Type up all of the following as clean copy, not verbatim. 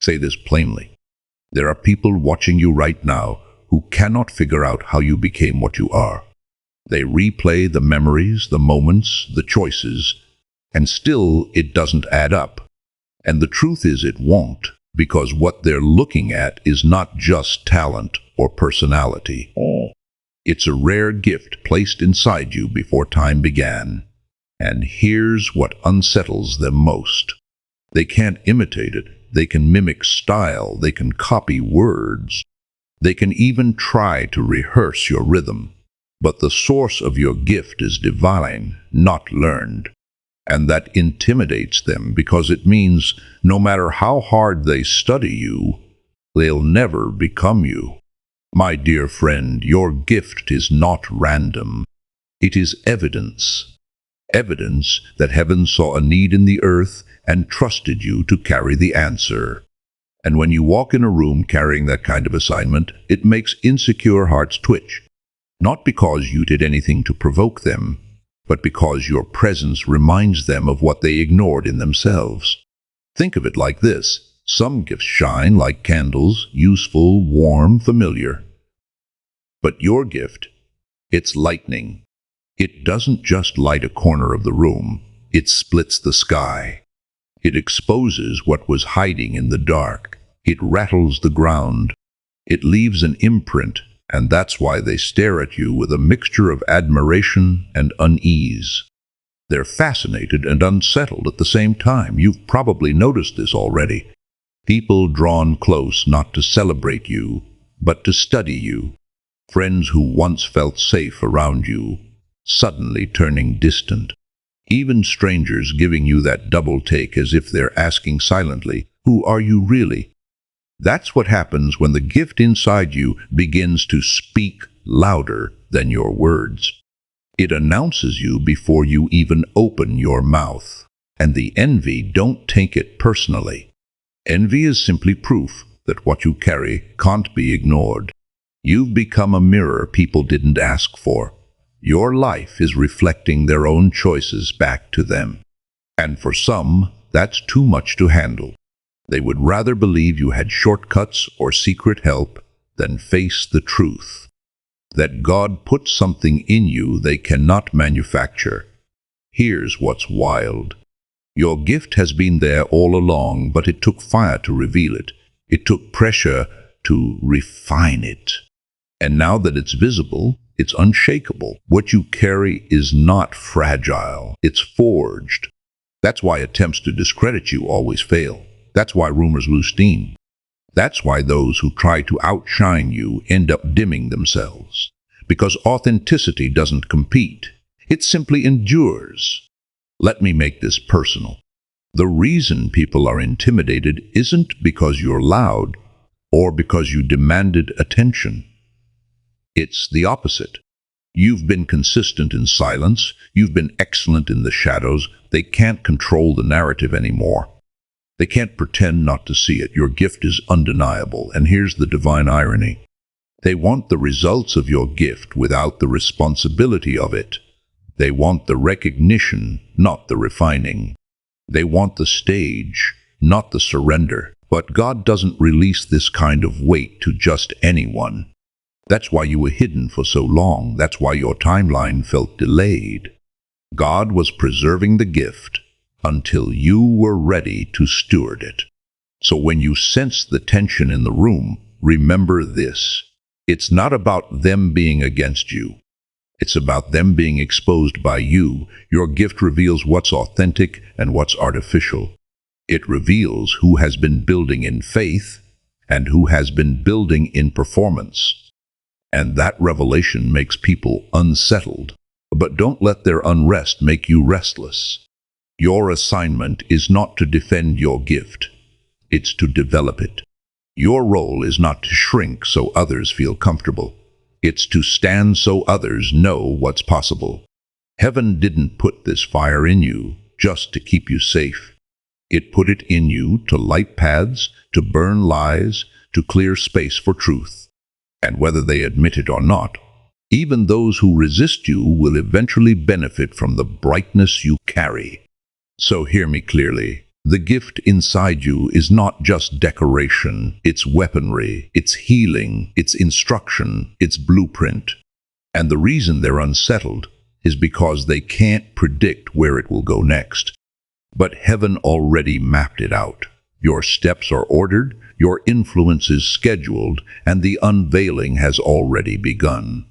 Say this plainly. There are people watching you right now who cannot figure out how you became what you are. They replay the memories, the moments, the choices, and still it doesn't add up. And the truth is it won't, because what they're looking at is not just talent or personality. It's a rare gift placed inside you before time began. And here's what unsettles them most. They can't imitate it. They can mimic style. They can copy words. They can even try to rehearse your rhythm. But the source of your gift is divine, not learned. And that intimidates them because it means no matter how hard they study you, they'll never become you. My dear friend, your gift is not random. It is evidence. Evidence that heaven saw a need in the earth and trusted you to carry the answer. And when you walk in a room carrying that kind of assignment, it makes insecure hearts twitch. Not because you did anything to provoke them, but because your presence reminds them of what they ignored in themselves. Think of it like this. Some gifts shine like candles, useful, warm, familiar. But your gift, it's lightning. It doesn't just light a corner of the room, it splits the sky. It exposes what was hiding in the dark. It rattles the ground. It leaves an imprint, and that's why they stare at you with a mixture of admiration and unease. They're fascinated and unsettled at the same time. You've probably noticed this already. People drawn close not to celebrate you, but to study you. Friends who once felt safe around you, suddenly turning distant. Even strangers giving you that double take as if they're asking silently, "Who are you really?" That's what happens when the gift inside you begins to speak louder than your words. It announces you before you even open your mouth. And the envy, don't take it personally. Envy is simply proof that what you carry can't be ignored. You've become a mirror people didn't ask for. Your life is reflecting their own choices back to them. And for some, that's too much to handle. They would rather believe you had shortcuts or secret help than face the truth. That God put something in you they cannot manufacture. Here's what's wild. Your gift has been there all along, but it took fire to reveal it. It took pressure to refine it. And now that it's visible, it's unshakable. What you carry is not fragile. It's forged. That's why attempts to discredit you always fail. That's why rumors lose steam. That's why those who try to outshine you end up dimming themselves. Because authenticity doesn't compete. It simply endures. Let me make this personal. The reason people are intimidated isn't because you're loud or because you demanded attention. It's the opposite. You've been consistent in silence. You've been excellent in the shadows. They can't control the narrative anymore. They can't pretend not to see it. Your gift is undeniable. And here's the divine irony. They want the results of your gift without the responsibility of it. They want the recognition, not the refining. They want the stage, not the surrender. But God doesn't release this kind of weight to just anyone. That's why you were hidden for so long. That's why your timeline felt delayed. God was preserving the gift until you were ready to steward it. So when you sense the tension in the room, remember this. It's not about them being against you. It's about them being exposed by you. Your gift reveals what's authentic and what's artificial. It reveals who has been building in faith and who has been building in performance. And that revelation makes people unsettled. But don't let their unrest make you restless. Your assignment is not to defend your gift. It's to develop it. Your role is not to shrink so others feel comfortable. It's to stand so others know what's possible. Heaven didn't put this fire in you just to keep you safe. It put it in you to light paths, to burn lies, to clear space for truth. And whether they admit it or not, even those who resist you will eventually benefit from the brightness you carry. So hear me clearly. The gift inside you is not just decoration, it's weaponry, it's healing, it's instruction, it's blueprint. And the reason they're unsettled is because they can't predict where it will go next. But heaven already mapped it out. Your steps are ordered, your influence is scheduled, and the unveiling has already begun.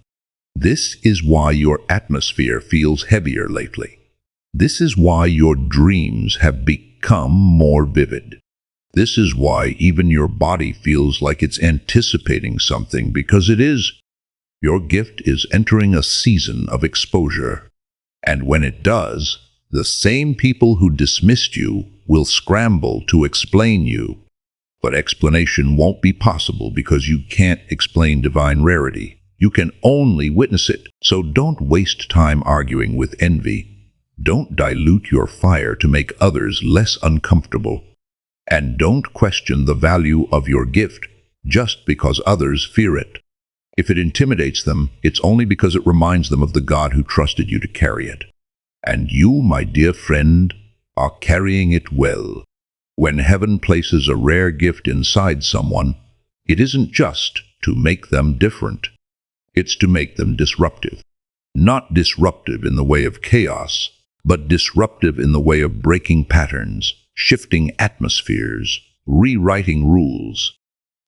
This is why your atmosphere feels heavier lately. This is why your dreams have become more vivid. This is why even your body feels like it's anticipating something, because it is. Your gift is entering a season of exposure. And when it does, the same people who dismissed you will scramble to explain you. But explanation won't be possible because you can't explain divine rarity. You can only witness it. So don't waste time arguing with envy. Don't dilute your fire to make others less uncomfortable. And don't question the value of your gift just because others fear it. If it intimidates them, it's only because it reminds them of the God who trusted you to carry it. And you, my dear friend, are carrying it well. When heaven places a rare gift inside someone, it isn't just to make them different. It's to make them disruptive. Not disruptive in the way of chaos, but disruptive in the way of breaking patterns, shifting atmospheres, rewriting rules.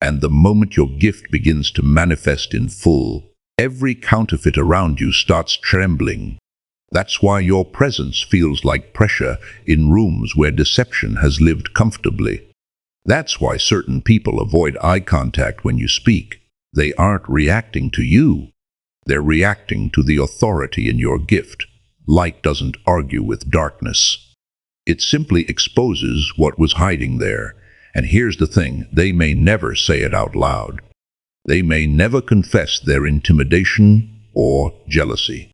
And the moment your gift begins to manifest in full, every counterfeit around you starts trembling. That's why your presence feels like pressure in rooms where deception has lived comfortably. That's why certain people avoid eye contact when you speak. They aren't reacting to you. They're reacting to the authority in your gift. Light doesn't argue with darkness. It simply exposes what was hiding there. And here's the thing, they may never say it out loud. They may never confess their intimidation or jealousy.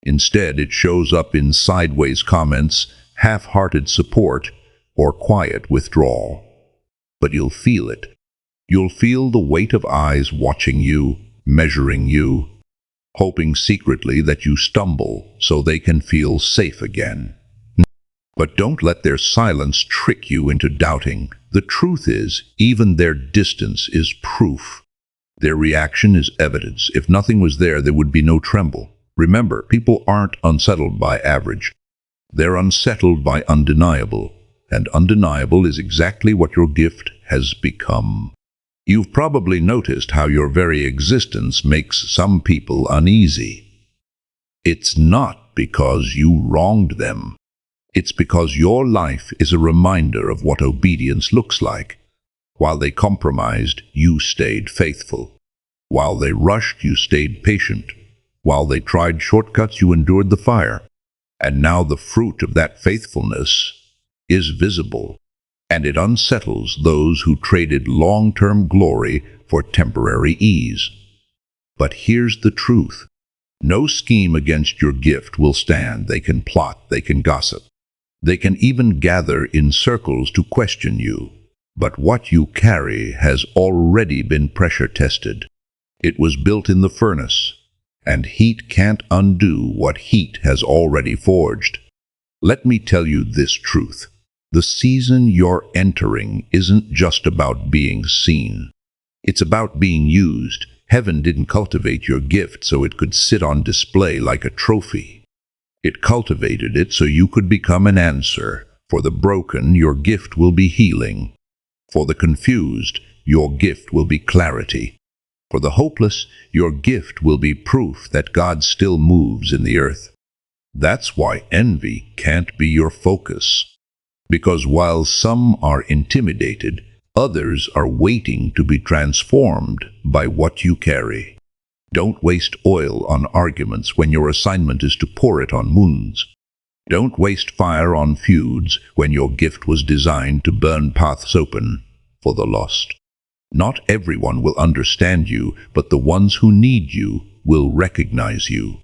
Instead, it shows up in sideways comments, half-hearted support, or quiet withdrawal. But you'll feel it. You'll feel the weight of eyes watching you, measuring you, hoping secretly that you stumble so they can feel safe again. But don't let their silence trick you into doubting. The truth is, even their distance is proof. Their reaction is evidence. If nothing was there, there would be no tremble. Remember, people aren't unsettled by average. They're unsettled by undeniable. And undeniable is exactly what your gift has become. You've probably noticed how your very existence makes some people uneasy. It's not because you wronged them. It's because your life is a reminder of what obedience looks like. While they compromised, you stayed faithful. While they rushed, you stayed patient. While they tried shortcuts, you endured the fire. And now the fruit of that faithfulness is visible, and it unsettles those who traded long-term glory for temporary ease. But here's the truth. No scheme against your gift will stand. They can plot, they can gossip. They can even gather in circles to question you. But what you carry has already been pressure tested. It was built in the furnace, and heat can't undo what heat has already forged. Let me tell you this truth. The season you're entering isn't just about being seen. It's about being used. Heaven didn't cultivate your gift so it could sit on display like a trophy. It cultivated it so you could become an answer. For the broken, your gift will be healing. For the confused, your gift will be clarity. For the hopeless, your gift will be proof that God still moves in the earth. That's why envy can't be your focus. Because while some are intimidated, others are waiting to be transformed by what you carry. Don't waste oil on arguments when your assignment is to pour it on wounds. Don't waste fire on feuds when your gift was designed to burn paths open for the lost. Not everyone will understand you, but the ones who need you will recognize you.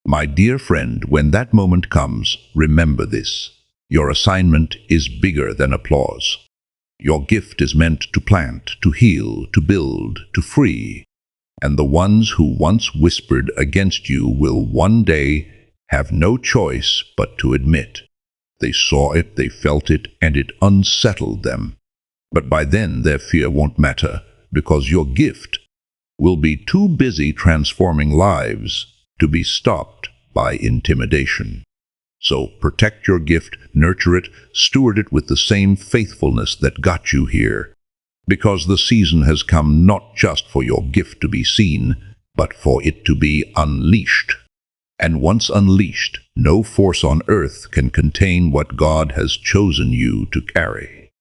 My dear friend, when that moment comes, remember this. Your assignment is bigger than applause. Your gift is meant to plant, to heal, to build, to free. And the ones who once whispered against you will one day have no choice but to admit, They saw it, they felt it, and it unsettled them. But by then their fear won't matter, because your gift will be too busy transforming lives to be stopped by intimidation. So protect your gift, nurture it, steward it with the same faithfulness that got you here. Because the season has come not just for your gift to be seen, but for it to be unleashed. And once unleashed, no force on earth can contain what God has chosen you to carry.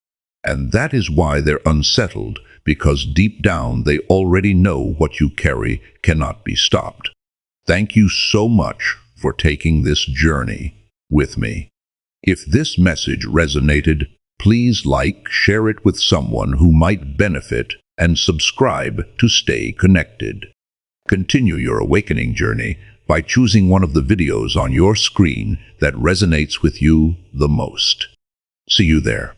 And that is why they're unsettled, because deep down they already know what you carry cannot be stopped. Thank you so much for taking this journey with me. If this message resonated, please like, share it with someone who might benefit, and subscribe to stay connected. Continue your awakening journey by choosing one of the videos on your screen that resonates with you the most. See you there.